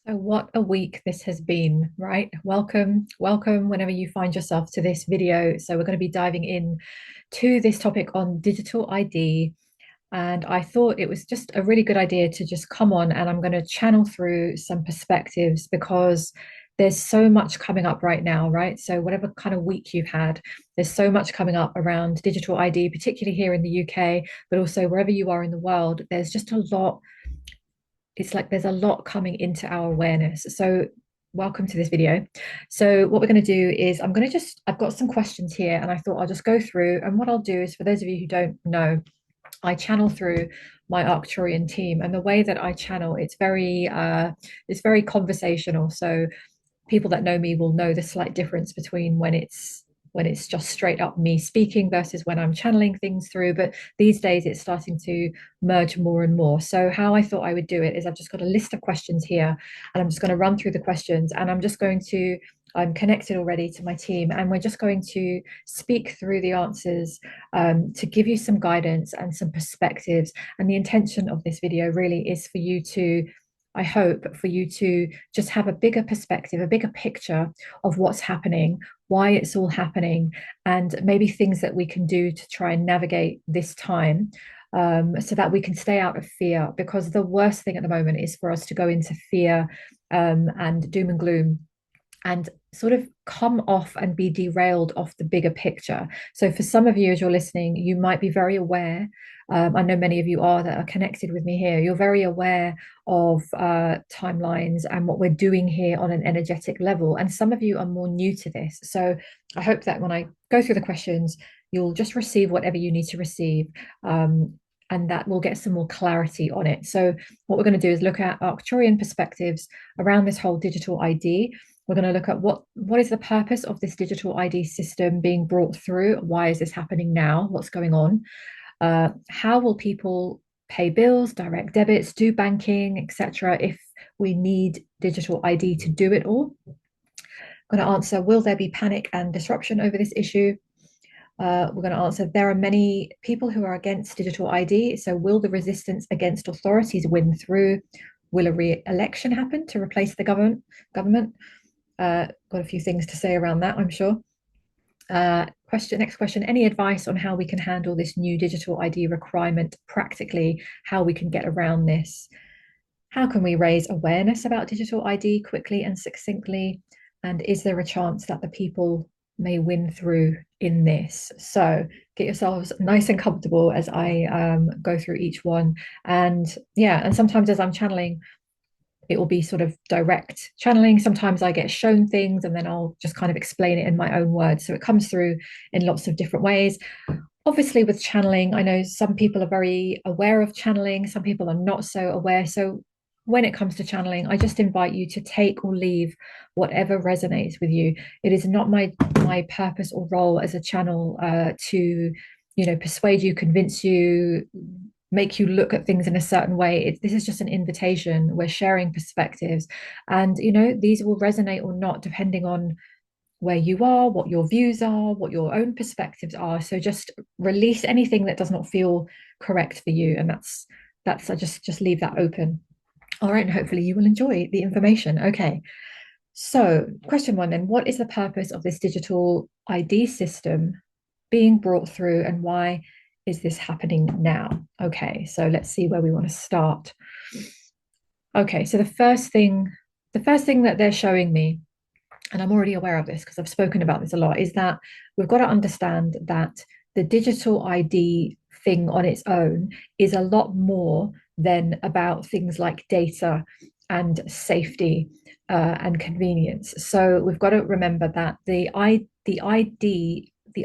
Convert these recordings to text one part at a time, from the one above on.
So what a week this has been, right? Welcome whenever you find yourself to this video. So we're going to be diving in to this topic on digital ID. And I thought it was just a really good idea to just come on and I'm going to channel through some perspectives because there's so much coming up right now, right? So whatever kind of week you've had, there's so much coming up around digital ID, particularly here in the UK, but also wherever you are in the world. There's just a lot, it's like there's a lot coming into our awareness. So welcome to this video. So what we're going to do is I've got some questions here and I thought I'll just go through, and what I'll do is, for those of you who don't know, I channel through my Arcturian team, and the way that I channel, it's very conversational. So people that know me will know the slight difference between when it's just straight up me speaking versus when I'm channeling things through. But these days it's starting to merge more and more. So how I thought I would do it is I've just got a list of questions here and I'm just going to run through the questions, and I'm connected already to my team, and we're just going to speak through the answers to give you some guidance and some perspectives. And the intention of this video really is for you to, I hope, for you to just have a bigger perspective, a bigger picture of what's happening, why it's all happening, and maybe things that we can do to try and navigate this time, so that we can stay out of fear. Because the worst thing at the moment is for us to go into fear and doom and gloom and sort of come off and be derailed off the bigger picture. So for some of you, as you're listening, you might be very aware. I know many of you are that are connected with me here. You're very aware of timelines and what we're doing here on an energetic level. And some of you are more new to this. So I hope that when I go through the questions, you'll just receive whatever you need to receive. And that will get some more clarity on it. So what we're going to do is look at Arcturian perspectives around this whole digital ID. We're going to look at what is the purpose of this digital ID system being brought through? Why is this happening now? What's going on? How will people pay bills, direct debits, do banking, etc., if we need digital ID to do it all? I'm going to answer, will there be panic and disruption over this issue? We're going to answer, there are many people who are against digital ID, so will the resistance against authorities win through? Will a re-election happen to replace the government? Got a few things to say around that, I'm sure. Next question, any advice on how we can handle this new digital ID requirement practically, how we can get around this? How can we raise awareness about digital ID quickly and succinctly? And is there a chance that the people may win through in this? So get yourselves nice and comfortable as I go through each one. And yeah, and sometimes as I'm channeling, it will be sort of direct channeling. Sometimes I get shown things and then I'll just kind of explain it in my own words. So it comes through in lots of different ways. Obviously, with channeling, I know some people are very aware of channeling, some people are not so aware. So when it comes to channeling, I just invite you to take or leave whatever resonates with you. It is not my purpose or role as a channel to, persuade you, convince you, make you look at things in a certain way. This is just an invitation. We're sharing perspectives, and these will resonate or not depending on where you are, what your views are, what your own perspectives are. So just release anything that does not feel correct for you, and that's I just leave that open. All right, and hopefully you will enjoy the information. Okay. So, question one then, what is the purpose of this digital ID system being brought through, and why is this happening now? Okay, so let's see where we want to start. Okay, so the first thing that they're showing me, and I'm already aware of this because I've spoken about this a lot, is that we've got to understand that the digital ID thing on its own is a lot more than about things like data and safety and convenience. So we've got to remember that the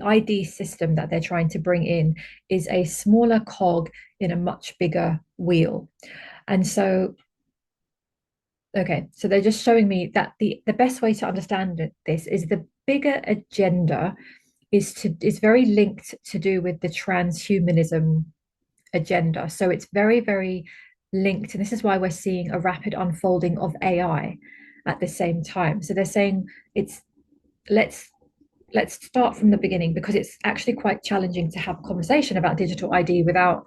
ID system that they're trying to bring in is a smaller cog in a much bigger wheel. And so, okay, so they're just showing me that the best way to understand this is the bigger agenda is very linked to do with the transhumanism agenda. So it's very, very linked. And this is why we're seeing a rapid unfolding of AI at the same time. So they're saying it's let's start from the beginning, because it's actually quite challenging to have a conversation about digital ID without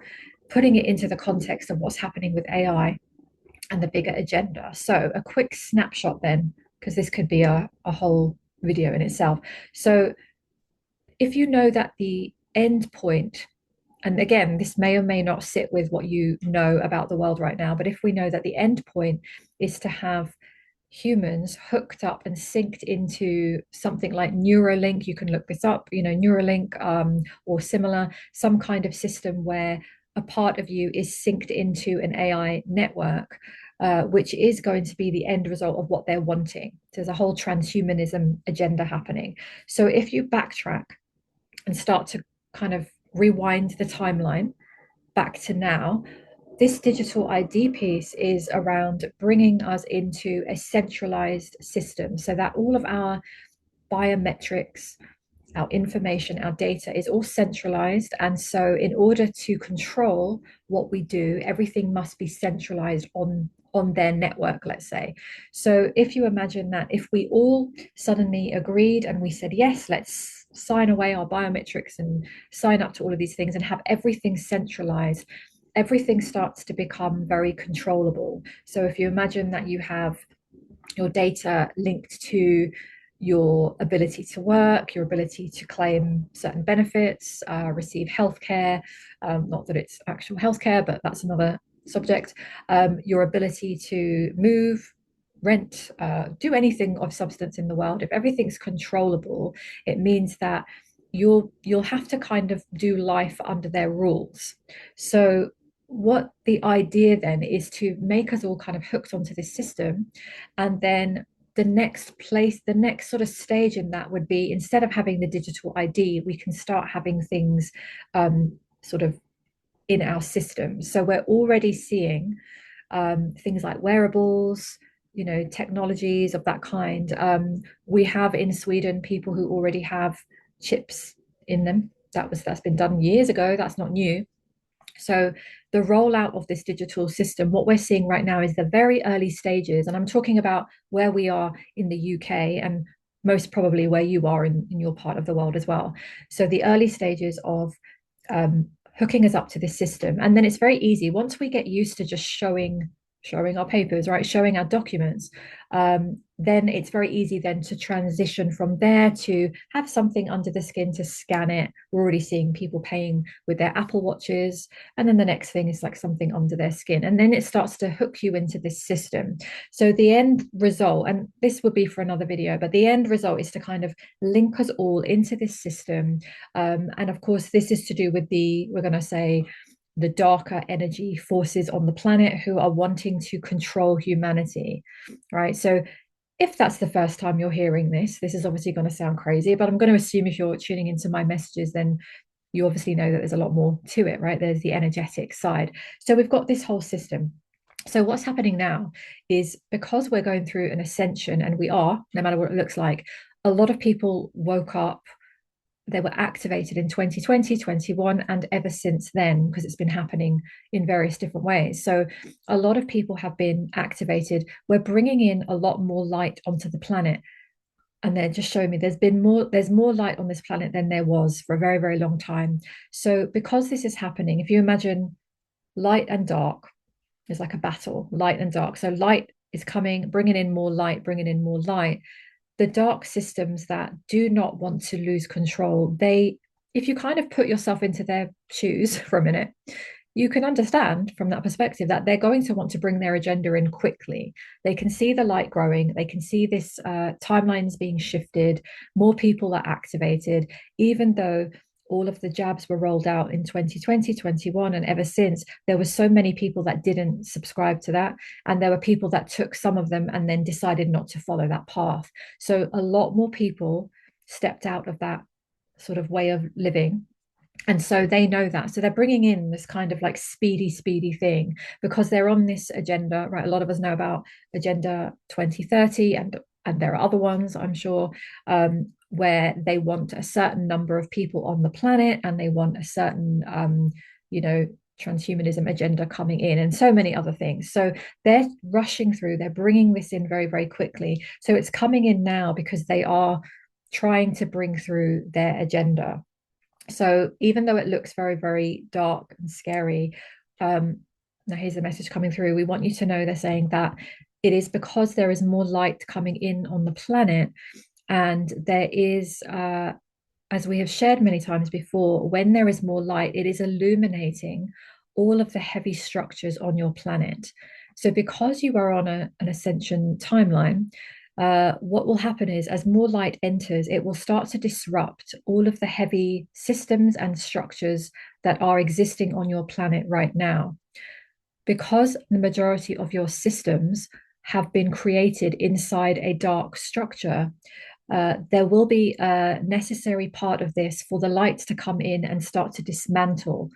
putting it into the context of what's happening with AI. and the bigger agenda. So a quick snapshot then, because this could be a whole video in itself. So if you know that the end point, and again, this may or may not sit with what you know about the world right now, but if we know that the end point is to have humans hooked up and synced into something like Neuralink, you can look this up, Neuralink, or similar, some kind of system where a part of you is synced into an AI network, which is going to be the end result of what they're wanting. There's a whole transhumanism agenda happening. So if you backtrack and start to kind of rewind the timeline back to now, this digital ID piece is around bringing us into a centralized system so that all of our biometrics, our information, our data is all centralized. And so, in order to control what we do, everything must be centralized on their network, let's say. So if you imagine that if we all suddenly agreed and we said, yes, let's sign away our biometrics and sign up to all of these things and have everything centralized, everything starts to become very controllable. So if you imagine that you have your data linked to your ability to work, your ability to claim certain benefits, receive healthcare, not that it's actual healthcare, but that's another subject, your ability to move, rent, do anything of substance in the world. If everything's controllable, it means that you'll have to kind of do life under their rules. So what the idea then is to make us all kind of hooked onto this system, and then the next sort of stage in that would be, instead of having the digital ID, we can start having things sort of in our system. So we're already seeing things like wearables, technologies of that kind. We have in Sweden people who already have chips in them. That's been done years ago. That's not new. So the rollout of this digital system, what we're seeing right now is the very early stages, and I'm talking about where we are in the UK and most probably where you are in your part of the world as well. So the early stages of hooking us up to this system, and then it's very easy once we get used to just showing our papers, right, showing our documents, then it's very easy then to transition from there to have something under the skin to scan it. We're already seeing people paying with their Apple Watches, and then the next thing is like something under their skin, and then it starts to hook you into this system. So the end result, and this would be for another video, but the end result is to kind of link us all into this system. And of course, this is to do with we're going to say, the darker energy forces on the planet who are wanting to control humanity, right? So if that's the first time you're hearing this, this is obviously going to sound crazy, but I'm going to assume if you're tuning into my messages, then you obviously know that there's a lot more to it, right? There's the energetic side. So we've got this whole system. So what's happening now is, because we're going through an ascension, and we are, no matter what it looks like, a lot of people woke up, they were activated in 2020, 21, and ever since then, because it's been happening in various different ways. So a lot of people have been activated. We're bringing in a lot more light onto the planet. And they're just showing me there's more light on this planet than there was for a very, very long time. So because this is happening, if you imagine light and dark is like a battle, light and dark. So light is coming, bringing in more light, bringing in more light. The dark systems that do not want to lose control, if you kind of put yourself into their shoes for a minute, you can understand from that perspective that they're going to want to bring their agenda in quickly. They can see the light growing, they can see this timelines being shifted, more people are activated, even though all of the jabs were rolled out in 2020, 21, and ever since, there were so many people that didn't subscribe to that. And there were people that took some of them and then decided not to follow that path. So a lot more people stepped out of that sort of way of living. And so they know that. So they're bringing in this kind of like speedy thing because they're on this agenda, right? A lot of us know about Agenda 2030, and there are other ones, I'm sure, where they want a certain number of people on the planet, and they want a certain, transhumanism agenda coming in, and so many other things. So they're rushing through, they're bringing this in very, very quickly. So it's coming in now because they are trying to bring through their agenda. So even though it looks very, very dark and scary, Now, here's the message coming through. We want you to know they're saying that it is because there is more light coming in on the planet, and there is, as we have shared many times before, when there is more light, it is illuminating all of the heavy structures on your planet. So, because you are on an ascension timeline, what will happen is as more light enters, it will start to disrupt all of the heavy systems and structures that are existing on your planet right now. Because the majority of your systems have been created inside a dark structure, there will be a necessary part of this for the light to come in and start to dismantle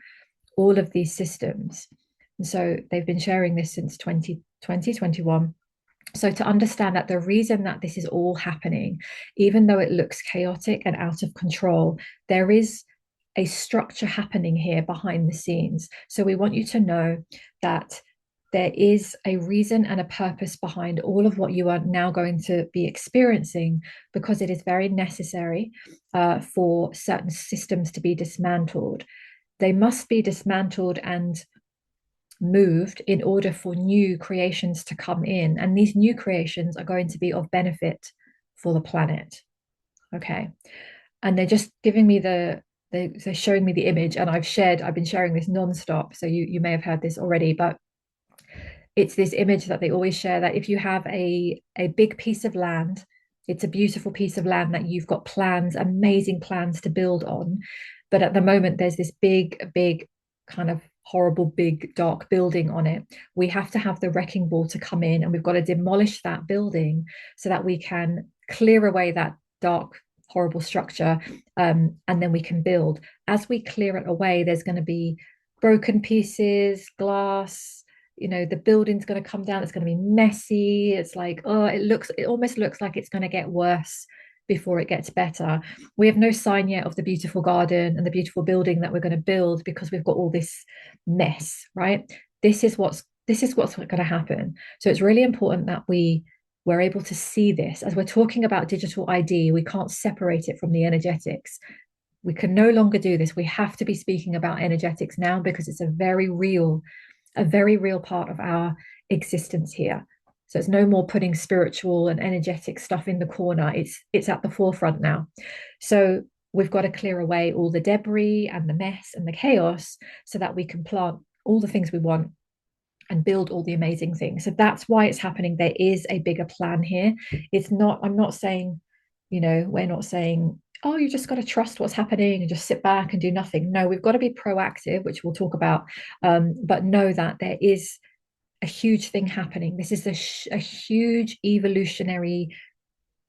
all of these systems. And so they've been sharing this since 2021. So to understand that the reason that this is all happening, even though it looks chaotic and out of control, there is a structure happening here behind the scenes. So we want you to know that there is a reason and a purpose behind all of what you are now going to be experiencing, because it is very necessary for certain systems to be dismantled. They must be dismantled and moved in order for new creations to come in. And these new creations are going to be of benefit for the planet. Okay. And they're just giving me they're showing me the image, and I've been sharing this nonstop. So you may have heard this already, but it's this image that they always share, that if you have a big piece of land, it's a beautiful piece of land that you've got plans, amazing plans to build on. But at the moment, there's this big kind of horrible, big, dark building on it. We have to have the wrecking ball to come in, and we've got to demolish that building so that we can clear away that dark, horrible structure, and then we can build. As we clear it away, there's going to be broken pieces, glass, the building's going to come down, it's going to be messy. It's like, oh, it almost looks like it's going to get worse before it gets better. We have no sign yet of the beautiful garden and the beautiful building that we're going to build, because we've got all this mess, right? This is what's going to happen. So it's really important that we're able to see this. As we're talking about digital ID, we can't separate it from the energetics. We can no longer do this. We have to be speaking about energetics now, because it's a very real part of our existence here. So it's no more putting spiritual and energetic stuff in the corner. It's at the forefront now. So we've got to clear away all the debris and the mess and the chaos so that we can plant all the things we want and build all the amazing things. So that's why it's happening. There is a bigger plan here. I'm not saying, we're not saying, oh, you just got to trust what's happening and just sit back and do nothing. No, we've got to be proactive, which we'll talk about. But know that there is a huge thing happening. This is a huge evolutionary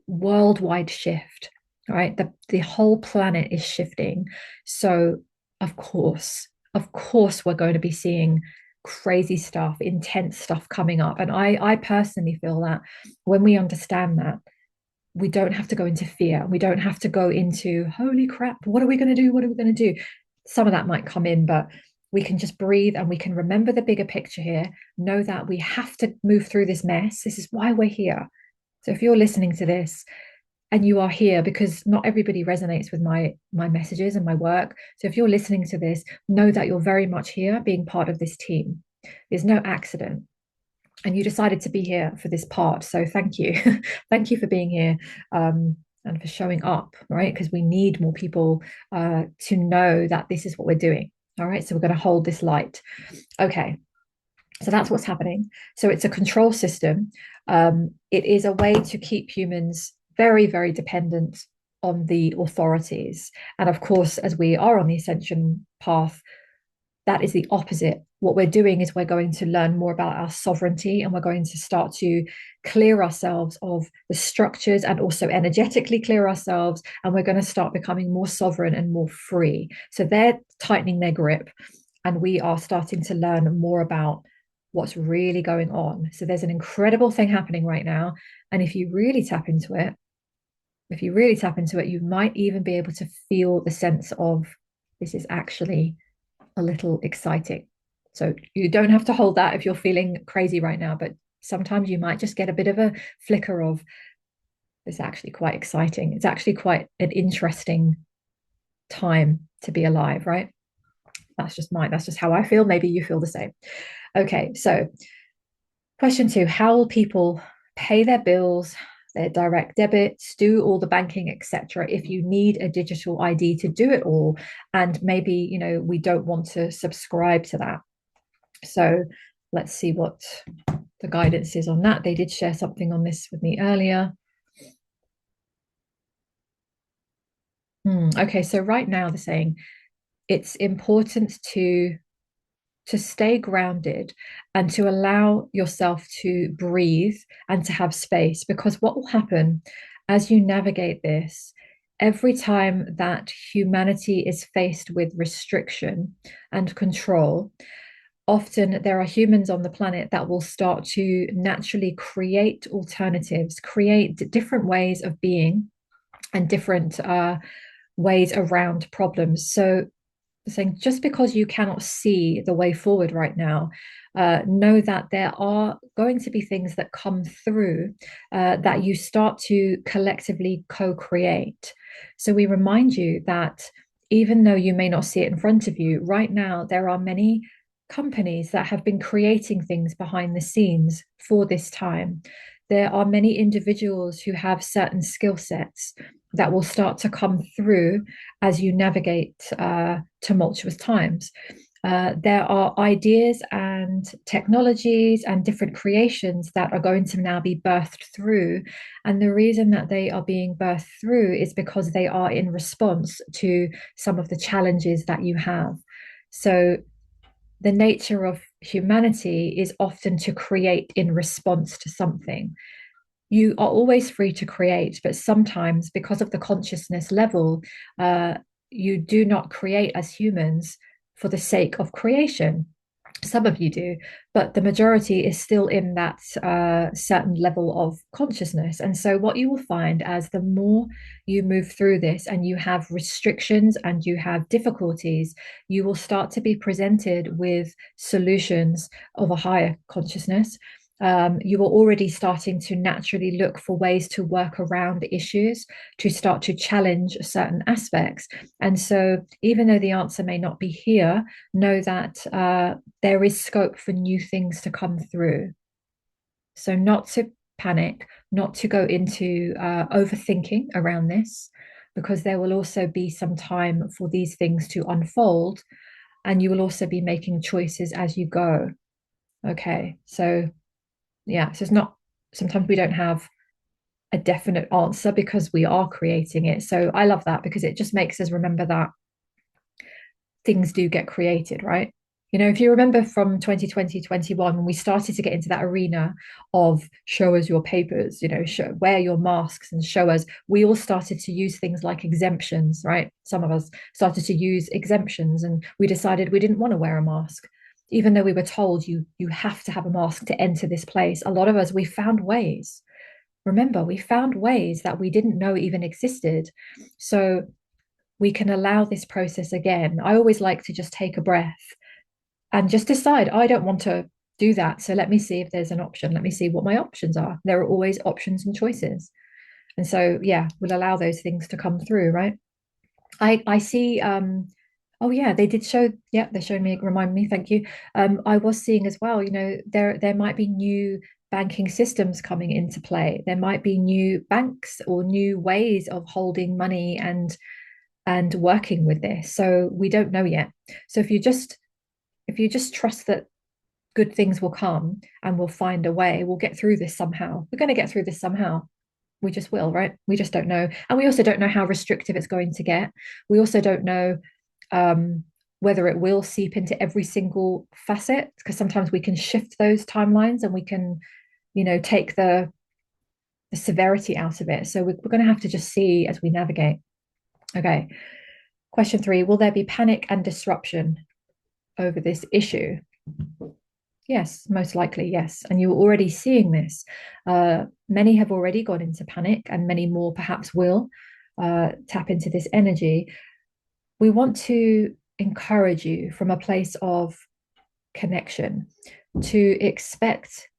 worldwide shift, right? The whole planet is shifting. So of course, we're going to be seeing crazy stuff, intense stuff coming up. And I personally feel that when we understand that, we don't have to go into fear. We don't have to go into, holy crap, what are we going to do? What are we going to do? Some of that might come in, but we can just breathe, and we can remember the bigger picture here. Know that we have to move through this mess. This is why we're here. So if you're listening to this and you are here, because not everybody resonates with my messages and my work. So if you're listening to this, know that you're very much here being part of this team. There's no accident. And you decided to be here for this part. So thank you. Thank you for being here, and for showing up, right? Because we need more people to know that this is what we're doing. All right. So we're going to hold this light. Okay. So that's what's happening. So it's a control system. It is a way to keep humans very, very dependent on the authorities. And of course, as we are on the ascension path, that is the opposite. What we're doing is we're going to learn more about our sovereignty, and we're going to start to clear ourselves of the structures and also energetically clear ourselves. And we're going to start becoming more sovereign and more free. So they're tightening their grip, and we are starting to learn more about what's really going on. So there's an incredible thing happening right now. And if you really tap into it, you might even be able to feel the sense of, this is actually a little exciting. So you don't have to hold that if you're feeling crazy right now, but sometimes you might just get a bit of a flicker of, it's actually quite exciting. It's actually quite an interesting time to be alive, right? That's just mine. That's just how I feel. Maybe you feel the same. Okay, so question two, how will people pay their bills, their direct debits, do all the banking, etc., if you need a digital ID to do it all? And maybe, we don't want to subscribe to that. So let's see what the guidance is on that. They did share something on this with me earlier. Okay, so right now they're saying it's important to stay grounded and to allow yourself to breathe and to have space, because what will happen as you navigate this, every time that humanity is faced with restriction and control, often there are humans on the planet that will start to naturally create alternatives, create different ways of being and different ways around problems. So saying just because you cannot see the way forward right now, know that there are going to be things that come through that you start to collectively co-create. So we remind you that even though you may not see it in front of you right now, there are many companies that have been creating things behind the scenes for this time. There are many individuals who have certain skill sets that will start to come through as you navigate tumultuous times. There are ideas and technologies and different creations that are going to now be birthed through. And the reason that they are being birthed through is because they are in response to some of the challenges that you have. So the nature of humanity is often to create in response to something. You are always free to create, but sometimes because of the consciousness level, you do not create as humans for the sake of creation. Some of you do, but the majority is still in that certain level of consciousness. And so, what you will find as the more you move through this and you have restrictions and you have difficulties, you will start to be presented with solutions of a higher consciousness. You are already starting to naturally look for ways to work around issues, to start to challenge certain aspects. And so, even though the answer may not be here, know that there is scope for new things to come through. So, not to panic, not to go into overthinking around this, because there will also be some time for these things to unfold, and you will also be making choices as you go. Okay, so yeah, so it's not, sometimes we don't have a definite answer because we are creating it. So I love that because it just makes us remember that things do get created, right? If you remember from 2020, 21, when we started to get into that arena of show us your papers, wear your masks and show us, we all started to use things like exemptions, right? Some of us started to use exemptions and we decided we didn't want to wear a mask. Even though we were told you have to have a mask to enter this place, a lot of us, we found ways. Remember, we found ways that we didn't know even existed. So we can allow this process again. I always like to just take a breath and just decide, I don't want to do that. So let me see if there's an option. Let me see what my options are. There are always options and choices. And so, yeah, we'll allow those things to come through, right? I see, oh yeah, they did show, yeah, they showed me, remind me, thank you. I was seeing as well, there might be new banking systems coming into play. There might be new banks or new ways of holding money and working with this. So we don't know yet. So if you just trust that good things will come and we'll find a way, we'll get through this somehow. We're going to get through this somehow. We just will, right? We just don't know. And we also don't know how restrictive it's going to get. We also don't know whether it will seep into every single facet, because sometimes we can shift those timelines and we can, take the severity out of it. So we're going to have to just see as we navigate. Okay. Question 3, will there be panic and disruption over this issue? Yes, most likely, yes. And you're already seeing this. Many have already gone into panic, and many more perhaps will tap into this energy. We want to encourage you from a place of connection to expect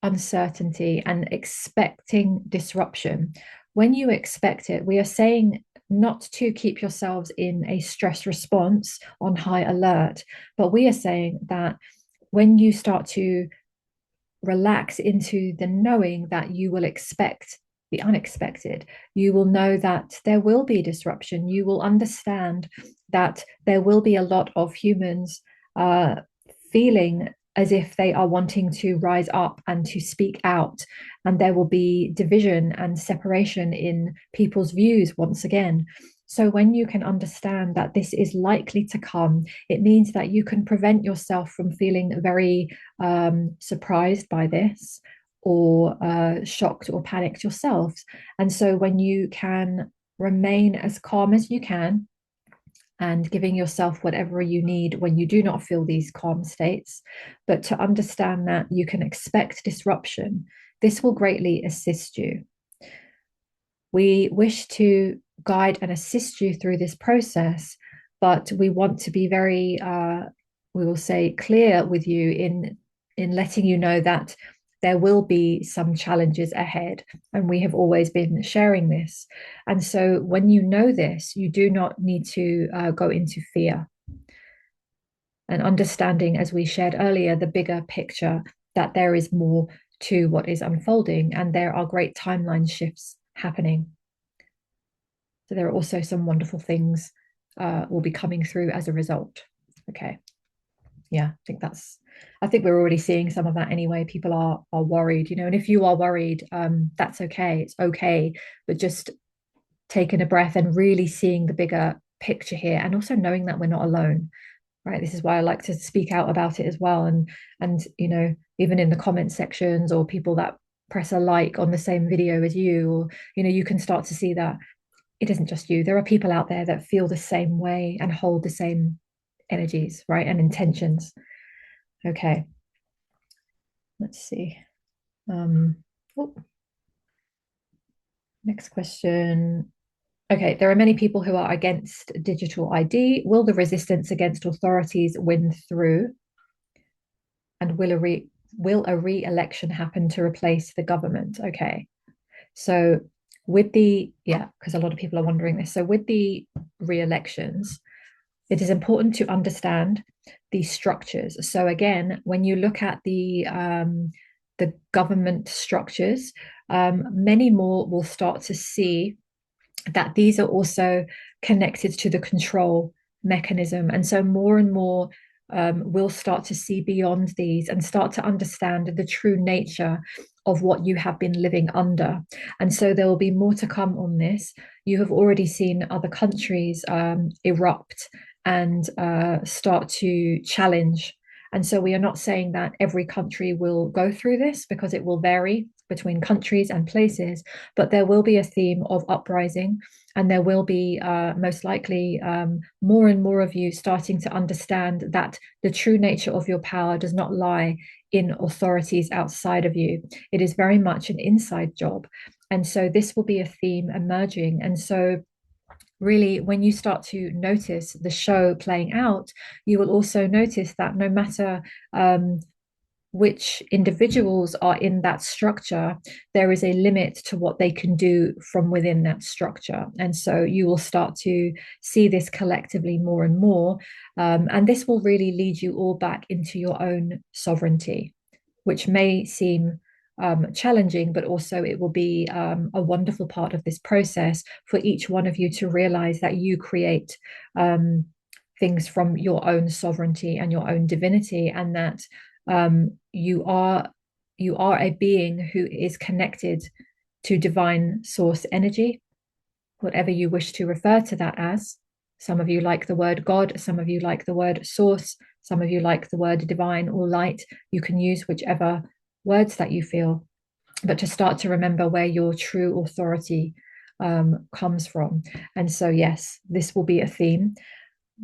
uncertainty and expecting disruption. When you expect it, we are saying not to keep yourselves in a stress response on high alert, but we are saying that when you start to relax into the knowing that you will expect the unexpected, you will know that there will be disruption. You will understand that there will be a lot of humans feeling as if they are wanting to rise up and to speak out. And there will be division and separation in people's views once again. So, when you can understand that this is likely to come, it means that you can prevent yourself from feeling very surprised by this or shocked or panicked yourselves. And so, when you can remain as calm as you can and giving yourself whatever you need when you do not feel these calm states, but to understand that you can expect disruption, this will greatly assist you. We wish to guide and assist you through this process, but we want to be very, we will say, clear with you in letting you know that there will be some challenges ahead, and we have always been sharing this. And so, when you know this, you do not need to go into fear. And understanding, as we shared earlier, the bigger picture that there is more to what is unfolding, and there are great timeline shifts happening. So there are also some wonderful things will be coming through as a result. Okay. Yeah, I think we're already seeing some of that anyway. People are worried, and if you are worried, that's okay. It's okay. But just taking a breath and really seeing the bigger picture here, and also knowing that we're not alone. Right. This is why I like to speak out about it as well. And even in the comment sections, or people that press a like on the same video as you, or you can start to see that it isn't just you. There are people out there that feel the same way and hold the same energies, right? And intentions. Okay. Let's see. Oh, next question. Okay, there are many people who are against digital ID. Will the resistance against authorities win through? And will a re-election happen to replace the government? Okay. So because a lot of people are wondering this. So with the re-elections, it is important to understand these structures. So again, when you look at the government structures, many more will start to see that these are also connected to the control mechanism. And so more and more will start to see beyond these and start to understand the true nature of what you have been living under. And so there will be more to come on this. You have already seen other countries erupt and start to challenge. And so we are not saying that every country will go through this, because it will vary between countries and places, but there will be a theme of uprising, and there will be most likely more and more of you starting to understand that the true nature of your power does not lie in authorities outside of you. It is very much an inside job. And so this will be a theme emerging. And so really, when you start to notice the show playing out, you will also notice that no matter which individuals are in that structure, there is a limit to what they can do from within that structure. And so you will start to see this collectively more and more. And this will really lead you all back into your own sovereignty, which may seem challenging, but also it will be a wonderful part of this process for each one of you to realize that you create things from your own sovereignty and your own divinity, and that you are a being who is connected to divine source energy, whatever you wish to refer to that as. Some of you like the word God, some of you like the word source, some of you like the word divine or light. You can use whichever words that you feel, but to start to remember where your true authority comes from. And so, yes, this will be a theme.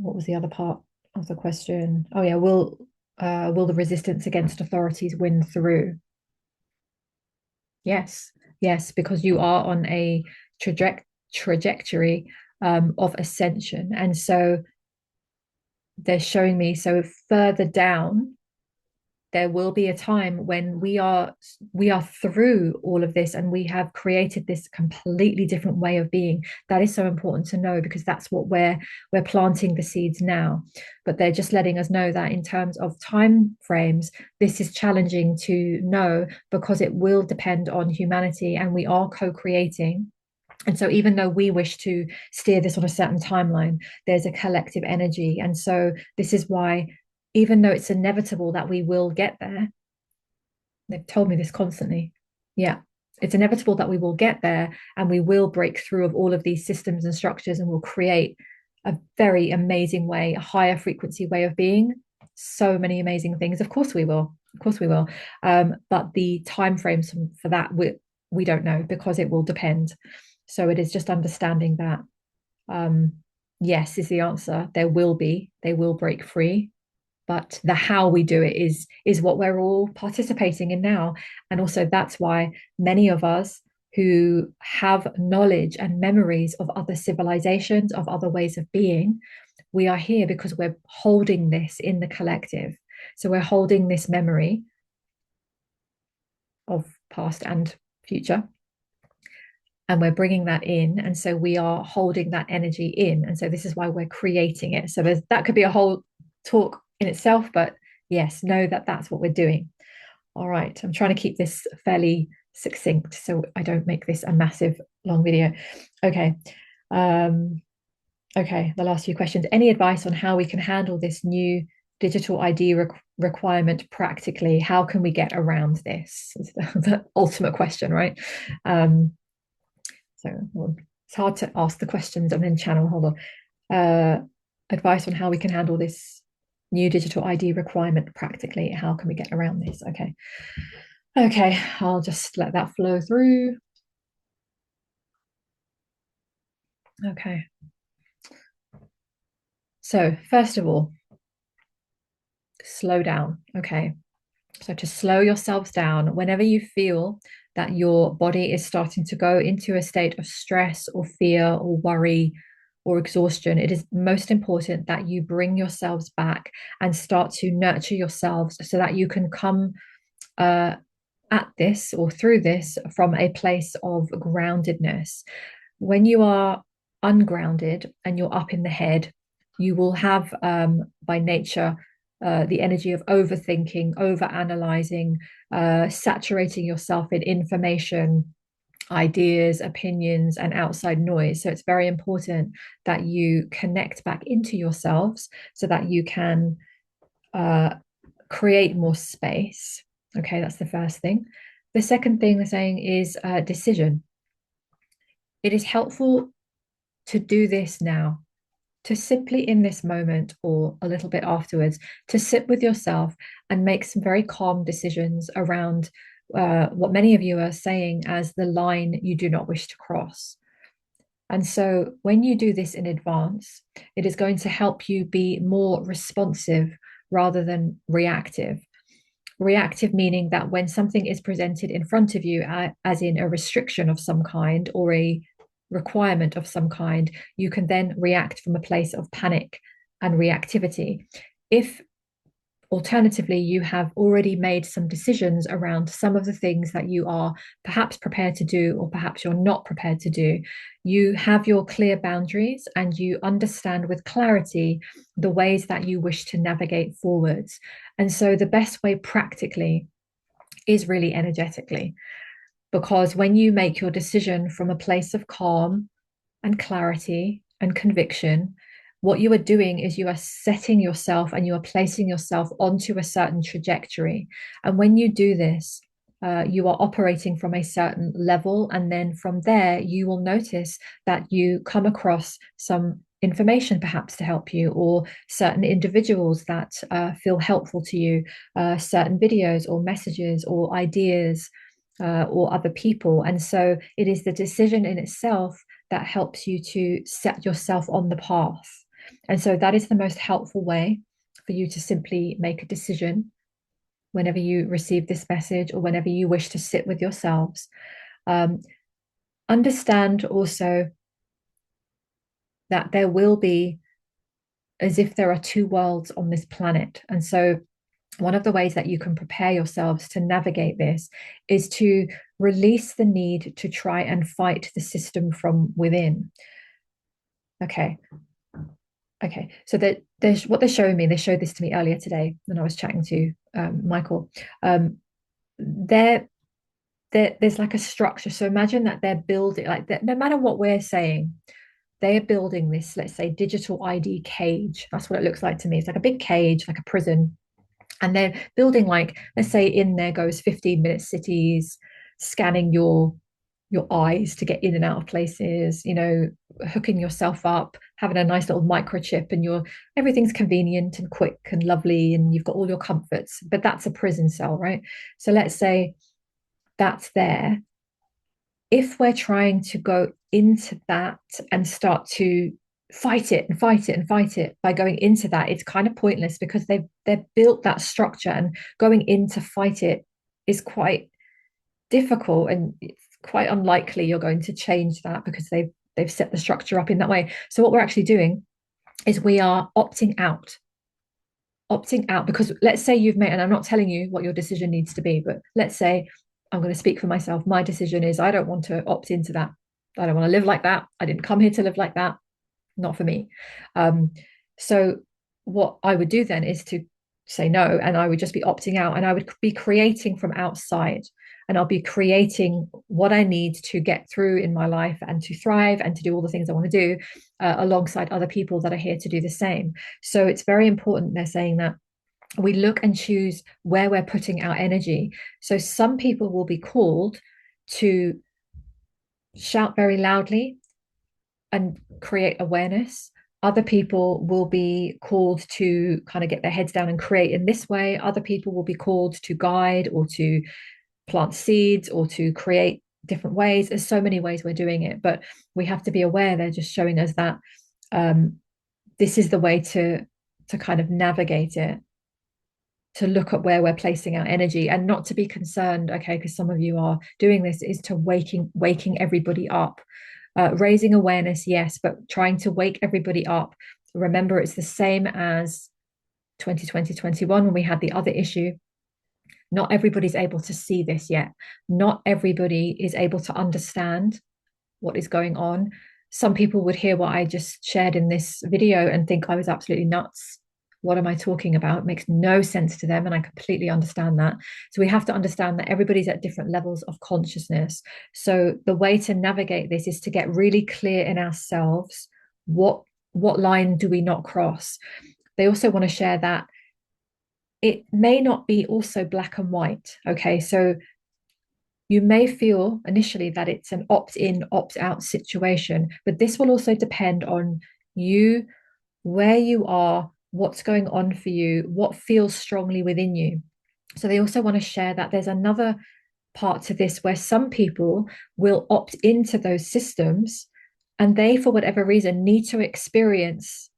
What was the other part of the question? Oh yeah, will the resistance against authorities win through? Yes, yes, because you are on a trajectory of ascension. And so they're showing me, so further down there will be a time when we are through all of this and we have created this completely different way of being. That is so important to know, because that's what we're planting the seeds now. But they're just letting us know that in terms of time frames, this is challenging to know, because it will depend on humanity, and we are co-creating. And so, even though we wish to steer this on a certain timeline, there's a collective energy. And so, this is why, even though it's inevitable that we will get there, they've told me this constantly. Yeah, it's inevitable that we will get there, and we will break through of all of these systems and structures, and we'll create a very amazing way, a higher frequency way of being. So many amazing things. Of course we will. Of course we will. But the time frames for that, we don't know, because it will depend. So it is just understanding that, yes is the answer. They will break free, but the how we do it is what we're all participating in now. And also that's why many of us who have knowledge and memories of other civilizations, of other ways of being, we are here because we're holding this in the collective. So we're holding this memory of past and future, and we're bringing that in, and so we are holding that energy in, and so this is why we're creating it. So that could be a whole talk in itself, but yes, know that that's what we're doing. All right, I'm trying to keep this fairly succinct so I don't make this a massive long video. Okay. Okay, the last few questions. Any advice on how we can handle this new digital ID requirement practically? How can we get around this? Is the ultimate question, right? So well, it's hard to ask the questions and then channel. Hold on. Advice on how we can handle this new digital ID requirement practically. How can we get around this? Okay. Okay, I'll just let that flow through. Okay. So first of all, slow down. Okay. So to slow yourselves down whenever you feel that your body is starting to go into a state of stress or fear or worry or exhaustion, it is most important that you bring yourselves back and start to nurture yourselves so that you can come at this or through this from a place of groundedness. When you are ungrounded and you're up in the head, you will have, by nature, the energy of overthinking, over analyzing, saturating yourself in information, ideas, opinions, and outside noise. So it's very important that you connect back into yourselves so that you can create more space. Okay, that's the first thing. The second thing they're saying is decision. It is helpful to do this now, to simply in this moment or a little bit afterwards, to sit with yourself and make some very calm decisions around what many of you are saying as the line you do not wish to cross. And so when you do this in advance, it is going to help you be more responsive rather than reactive. Reactive meaning that when something is presented in front of you, as in a restriction of some kind or a requirement of some kind, you can then react from a place of panic and reactivity. If alternatively, you have already made some decisions around some of the things that you are perhaps prepared to do, or perhaps you're not prepared to do. You have your clear boundaries and you understand with clarity the ways that you wish to navigate forwards. And so the best way practically is really energetically, because when you make your decision from a place of calm and clarity and conviction, what you are doing is you are setting yourself and you are placing yourself onto a certain trajectory. And when you do this, you are operating from a certain level. And then from there, you will notice that you come across some information perhaps to help you, or certain individuals that feel helpful to you, certain videos or messages or ideas, or other people. And so it is the decision in itself that helps you to set yourself on the path. And so that is the most helpful way for you to simply make a decision whenever you receive this message or whenever you wish to sit with yourselves. Understand also that there will be, as if there are two worlds on this planet. And so one of the ways that you can prepare yourselves to navigate this is to release the need to try and fight the system from within. Okay. Okay. So there's what they're showing me. They showed this to me earlier today when I was chatting to Michael. Um, there, there's like a structure. So imagine that they're building like that. No matter what we're saying, they're building this, let's say, digital ID cage. That's what it looks like to me. It's like a big cage, like a prison, and they're building like, let's say in there goes 15-minute cities, scanning your eyes to get in and out of places, hooking yourself up, having a nice little microchip, and everything's convenient and quick and lovely, and you've got all your comforts. But that's a prison cell, right? So let's say that's there. If we're trying to go into that and start to fight it and fight it and fight it by going into that, it's kind of pointless, because they've built that structure, and going in to fight it is quite difficult, and it's quite unlikely you're going to change that, because they've set the structure up in that way. So what we're actually doing is we are opting out, because let's say you've made, and I'm not telling you what your decision needs to be, but let's say, I'm going to speak for myself, my decision is I don't want to opt into that. I don't want to live like that. I didn't come here to live like that. Not for me. So what I would do then is to say no, and I would just be opting out, and I would be creating from outside, and I'll be creating what I need to get through in my life and to thrive and to do all the things I want to do, alongside other people that are here to do the same. So it's very important, they're saying, that we look and choose where we're putting our energy. So some people will be called to shout very loudly and create awareness. Other people will be called to kind of get their heads down and create in this way. Other people will be called to guide, or to plant seeds, or to create different ways. There's so many ways we're doing it, but we have to be aware. They're just showing us that this is the way to kind of navigate it, to look at where we're placing our energy, and not to be concerned, okay, because some of you are doing this, is to waking everybody up. Raising awareness, yes, but trying to wake everybody up. Remember, it's the same as 2020-21 when we had the other issue. Not everybody's able to see this yet. Not everybody is able to understand what is going on. Some people would hear what I just shared in this video and think I was absolutely nuts. What am I talking about? It makes no sense to them, and I completely understand that. So we have to understand that everybody's at different levels of consciousness. So the way to navigate this is to get really clear in ourselves, what line do we not cross. They also want to share that it may not be also black and white. Okay, so you may feel initially that it's an opt-in, opt-out situation, but this will also depend on you, where you are, what's going on for you, what feels strongly within you. So they also want to share that there's another part to this where some people will opt into those systems, and they, for whatever reason, need to experience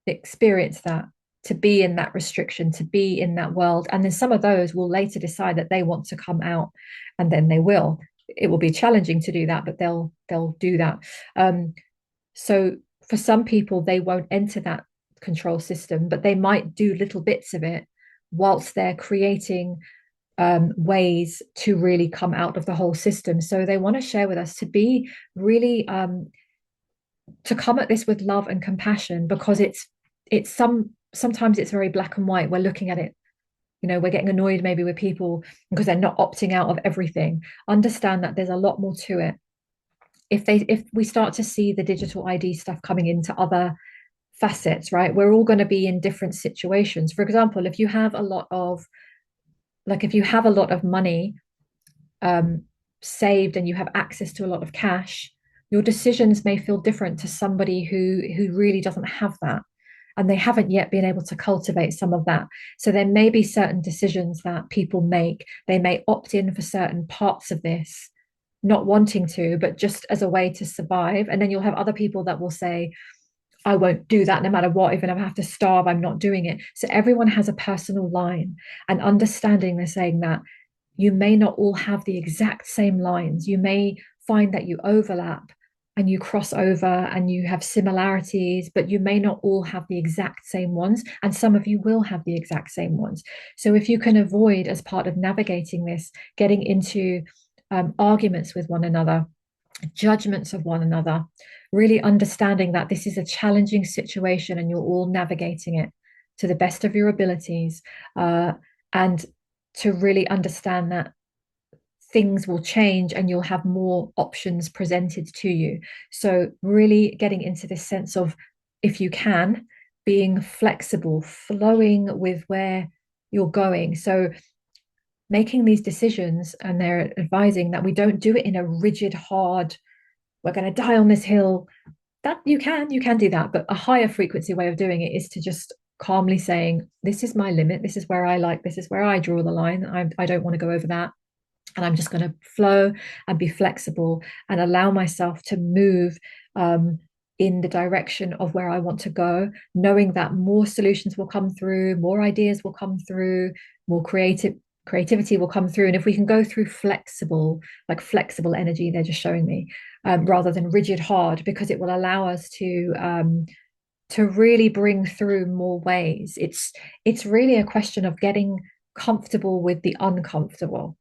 that, to be in that restriction, to be in that world. And then some of those will later decide that they want to come out, and then they will. It will be challenging to do that, but they'll do that. So for some people, they won't enter that control system, but they might do little bits of it whilst they're creating ways to really come out of the whole system. So they want to share with us to be really to come at this with love and compassion, because sometimes it's very black and white. We're looking at it, we're getting annoyed maybe with people because they're not opting out of everything. Understand that there's a lot more to it. If we start to see the digital ID stuff coming into other facets, right, we're all going to be in different situations. For example, if you have a lot of money saved, and you have access to a lot of cash, your decisions may feel different to somebody who really doesn't have that, and they haven't yet been able to cultivate some of that. So there may be certain decisions that people make. They may opt in for certain parts of this, not wanting to, but just as a way to survive. And then you'll have other people that will say, I won't do that no matter what. Even if I have to starve, I'm not doing it. So everyone has a personal line, and understanding, they're saying that you may not all have the exact same lines. You may find that you overlap, and you cross over and you have similarities, but you may not all have the exact same ones. And some of you will have the exact same ones. So if you can avoid, as part of navigating this, getting into arguments with one another, judgments of one another, really understanding that this is a challenging situation and you're all navigating it to the best of your abilities, and to really understand that things will change and you'll have more options presented to you. So, really getting into this sense of, if you can, being flexible, flowing with where you're going. So, making these decisions, and they're advising that we don't do it in a rigid, hard, we're going to die on this hill. That you can do that, but a higher frequency way of doing it is to just calmly saying, this is my limit, this is where I like, this is where I draw the line, I don't want to go over that, and I'm just going to flow and be flexible and allow myself to move in the direction of where I want to go, knowing that more solutions will come through, more ideas will come through, more creativity will come through. And if we can go through flexible energy, they're just showing me, rather than rigid hard, because it will allow us to really bring through more ways. It's really a question of getting comfortable with the uncomfortable,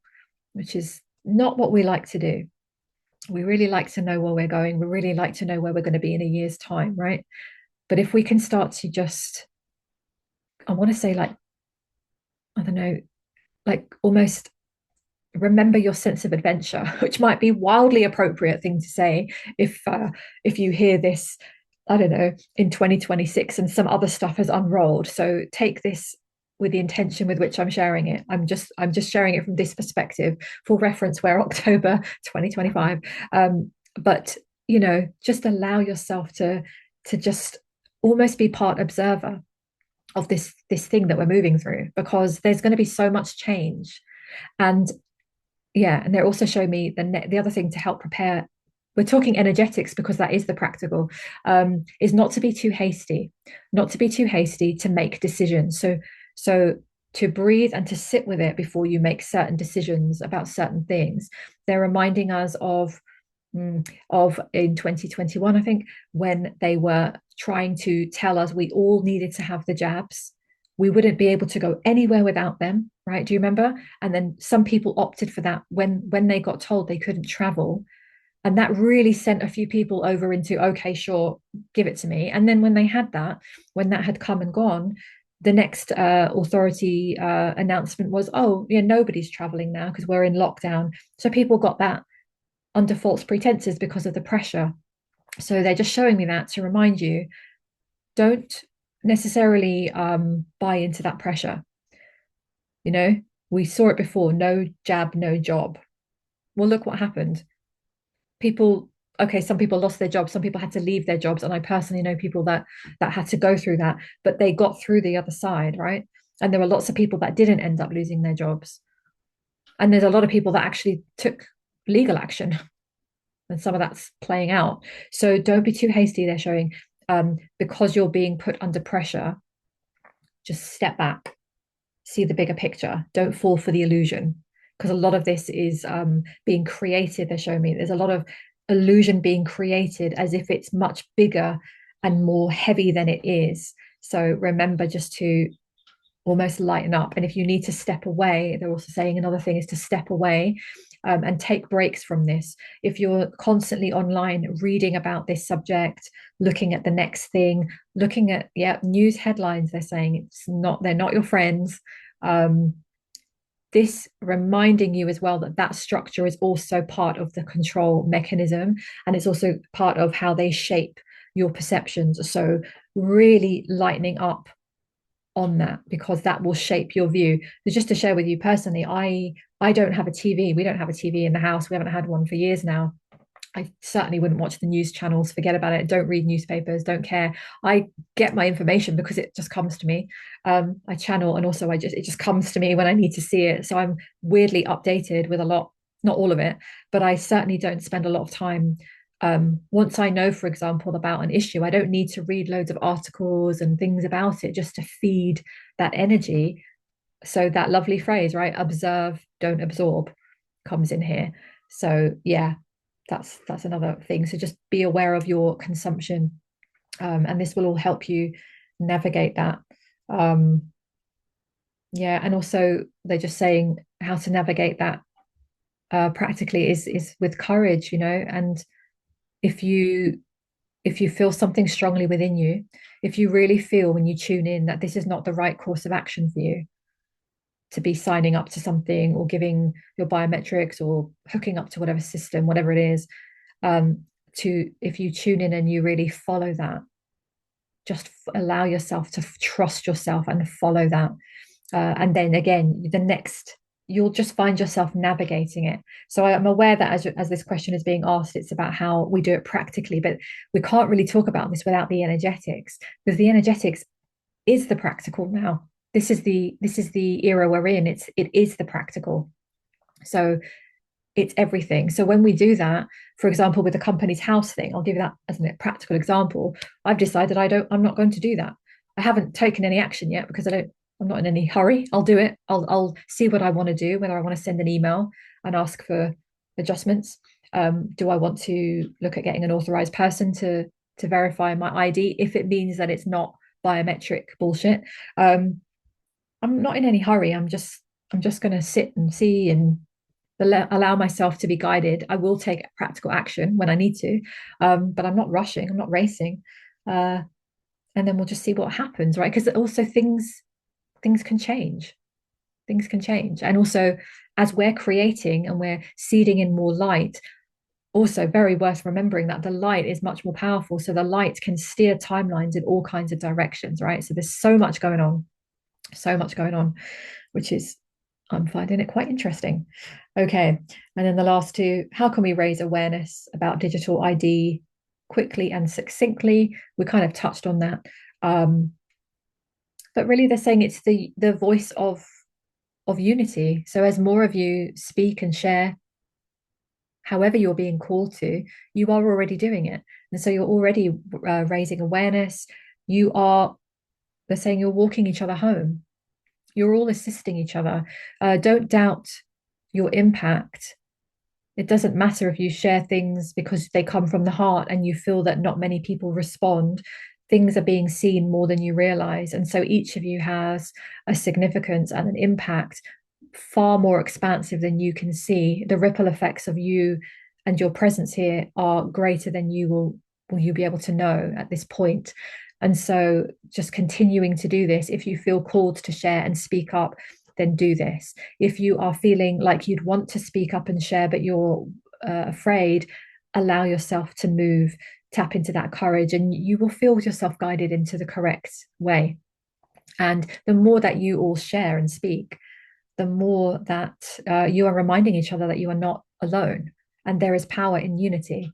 which is not what we like to do. We really like to know where we're going. We really like to know where we're going to be in a year's time, right? But if we can start to just, I want to say, like, I don't know, like almost remember your sense of adventure, which might be wildly appropriate thing to say if you hear this, I don't know, in 2026 and some other stuff has unrolled. So take this with the intention with which I'm sharing it. I'm just sharing it from this perspective for reference. Where October 2025, but just allow yourself to just almost be part observer of this thing that we're moving through, because there's going to be so much change. And yeah, and they're also showing me the other thing to help prepare. We're talking energetics because that is the practical, is not to be too hasty, not to be too hasty to make decisions. So to breathe and to sit with it before you make certain decisions about certain things. They're reminding us of in 2021, I think, when they were trying to tell us we all needed to have the jabs. We wouldn't be able to go anywhere without them, right? Do you remember? And then some people opted for that when they got told they couldn't travel. And that really sent a few people over into, okay, sure, give it to me. And then when they had that, when that had come and gone, the next authority announcement was, oh, yeah, nobody's traveling now because we're in lockdown. So people got that under false pretenses because of the pressure. So they're just showing me that to remind you, don't necessarily buy into that pressure. We saw it before, no jab, no job. Well, look what happened. People, okay, some people lost their jobs, some people had to leave their jobs, and I personally know people that had to go through that, but they got through the other side, right? And there were lots of people that didn't end up losing their jobs, and there's a lot of people that actually took legal action, and some of that's playing out. So don't be too hasty, they're showing, because you're being put under pressure. Just step back, see the bigger picture, don't fall for the illusion, because a lot of this is being created. They're showing me there's a lot of illusion being created as if it's much bigger and more heavy than it is. So remember just to almost lighten up. And if you need to step away, they're also saying another thing is to step away, and take breaks from this. If you're constantly online reading about this subject, looking at the next thing, looking at news headlines, they're saying they're not your friends. This reminding you as well that structure is also part of the control mechanism, and it's also part of how they shape your perceptions. So really lightening up on that, because that will shape your view. So just to share with you personally, I don't have a TV. We don't have a TV in the house. We haven't had one for years now. I certainly wouldn't watch the news channels. Forget about it. Don't read newspapers. Don't care. I get my information because it just comes to me. I channel, and also it just comes to me when I need to see it. So I'm weirdly updated with a lot, not all of it, but I certainly don't spend a lot of time. Once I know, for example, about an issue, I don't need to read loads of articles and things about it just to feed that energy. So that lovely phrase, right? Observe, don't absorb, comes in here. So yeah, That's another thing. So just be aware of your consumption, and this will all help you navigate that. Um, yeah, and also they're just saying how to navigate that practically is with courage, and if you if you feel something strongly within you, if you really feel when you tune in that this is not the right course of action for you to be signing up to something or giving your biometrics or hooking up to whatever system, whatever it is, to if you tune in and you really follow that, just allow yourself to trust yourself and follow that. And then again, the next, you'll just find yourself navigating it. So I'm aware that as this question is being asked, it's about how we do it practically, but we can't really talk about this without the energetics, because the energetics is the practical now. This is the era we're in. It is the practical. So it's everything. So when we do that, for example, with the company's house thing, I'll give you that as a practical example. I've decided I'm not going to do that. I haven't taken any action yet because I'm not in any hurry. I'll do it. I'll see what I want to do, whether I want to send an email and ask for adjustments. Do I want to look at getting an authorized person to verify my ID if it means that it's not biometric bullshit? I'm not in any hurry. I'm just going to sit and see and allow myself to be guided. I will take practical action when I need to, but I'm not rushing. I'm not racing, and then we'll just see what happens, right? Because also things can change. Things can change, and also as we're creating and we're seeding in more light. Also, very worth remembering that the light is much more powerful. So the light can steer timelines in all kinds of directions, right? So there's so much going on, which is, I'm finding it quite interesting. Okay. And then the last two, how can we raise awareness about digital ID quickly and succinctly? We kind of touched on that. But really they're saying it's the voice of unity. So as more of you speak and share, however you're being called to, you are already doing it. And so you're already raising awareness. They're saying you're walking each other home. You're all assisting each other. Don't doubt your impact. It doesn't matter if you share things because they come from the heart and you feel that not many people respond. Things are being seen more than you realize. And so each of you has a significance and an impact far more expansive than you can see. The ripple effects of you and your presence here are greater than will you be able to know at this point. And so just continuing to do this, if you feel called to share and speak up, then do this. If you are feeling like you'd want to speak up and share, but you're afraid, allow yourself to move, tap into that courage, and you will feel yourself guided into the correct way. And the more that you all share and speak, the more that you are reminding each other that you are not alone and there is power in unity.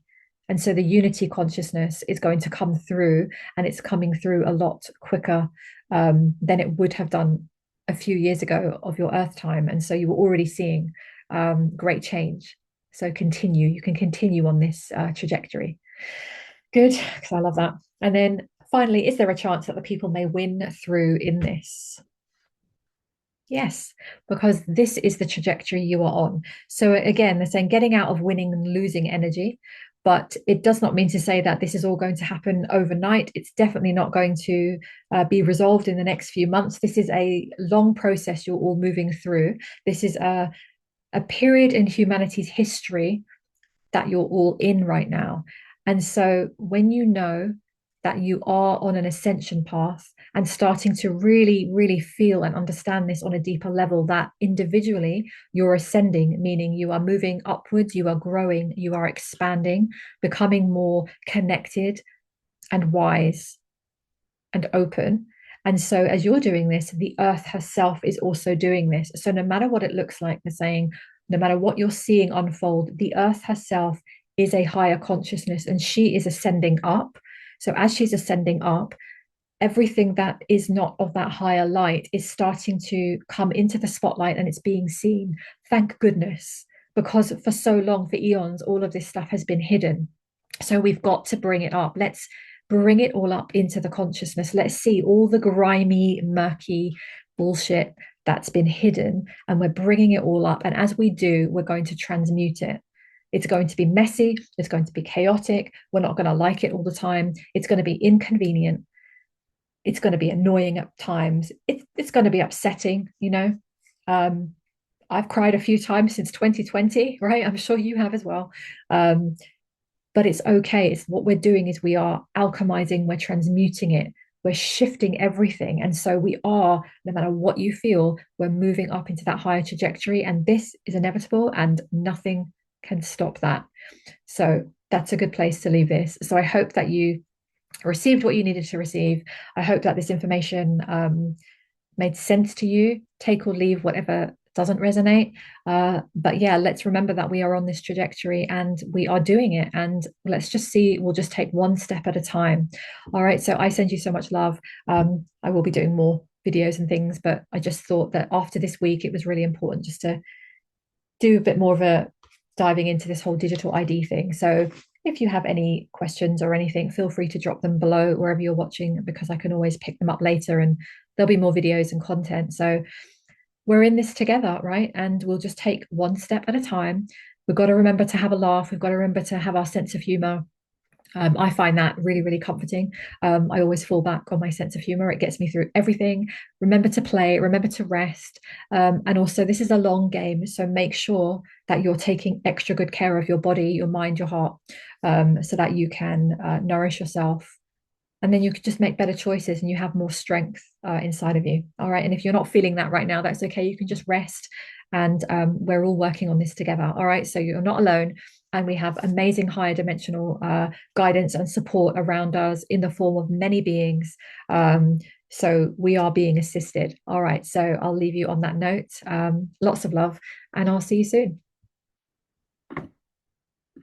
And so the unity consciousness is going to come through, and it's coming through a lot quicker than it would have done a few years ago of your Earth time. And so you were already seeing great change. So you can continue on this trajectory. Good, because I love that. And then finally, is there a chance that the people may win through in this? Yes, because this is the trajectory you are on. So again, they're saying getting out of winning and losing energy, but it does not mean to say that this is all going to happen overnight. It's definitely not going to be resolved in the next few months. This is a long process you're all moving through. This is a period in humanity's history that you're all in right now. And so when you know that you are on an ascension path and starting to really, really feel and understand this on a deeper level, that individually you're ascending, meaning you are moving upwards, you are growing, you are expanding, becoming more connected and wise and open. And so, as you're doing this, the earth herself is also doing this. So, no matter what it looks like, they're saying, no matter what you're seeing unfold, the earth herself is a higher consciousness and she is ascending up. So, as she's ascending up, everything that is not of that higher light is starting to come into the spotlight and it's being seen. Thank goodness, because for so long, for eons, all of this stuff has been hidden. So we've got to bring it up. Let's bring it all up into the consciousness. Let's see all the grimy, murky bullshit that's been hidden, and we're bringing it all up. And as we do, we're going to transmute it. It's going to be messy. It's going to be chaotic. We're not going to like it all the time. It's going to be inconvenient. It's going to be annoying at times. It's going to be upsetting, you know. Um, I've cried a few times since 2020, right? I'm sure you have as well. Um, but it's okay. It's what we're doing is we are alchemizing, we're transmuting it, we're shifting everything. And so we are, no matter what you feel, we're moving up into that higher trajectory. And this is inevitable and nothing can stop that. So that's a good place to leave this. So I hope that you received what you needed to receive. I hope that this information made sense to you. Take or leave whatever doesn't resonate. But yeah, let's remember that we are on this trajectory and we are doing it. And let's just see, we'll just take one step at a time. All right. So I send you so much love. I will be doing more videos and things, but I just thought that after this week, it was really important just to do a bit more of a diving into this whole digital ID thing. So if you have any questions or anything, feel free to drop them below wherever you're watching because I can always pick them up later and there'll be more videos and content. So we're in this together, right? And we'll just take one step at a time. We've got to remember to have a laugh. We've got to remember to have our sense of humor. I find that really, really comforting. I always fall back on my sense of humor. It gets me through everything. Remember to play, remember to rest. And also, this is a long game. So make sure that you're taking extra good care of your body, your mind, your heart, so that you can nourish yourself. And then you could just make better choices and you have more strength inside of you. All right. And if you're not feeling that right now, that's okay. You can just rest. And we're all working on this together. All right. So you're not alone. And we have amazing higher dimensional guidance and support around us in the form of many beings. So we are being assisted. All right. So I'll leave you on that note. Lots of love, and I'll see you soon.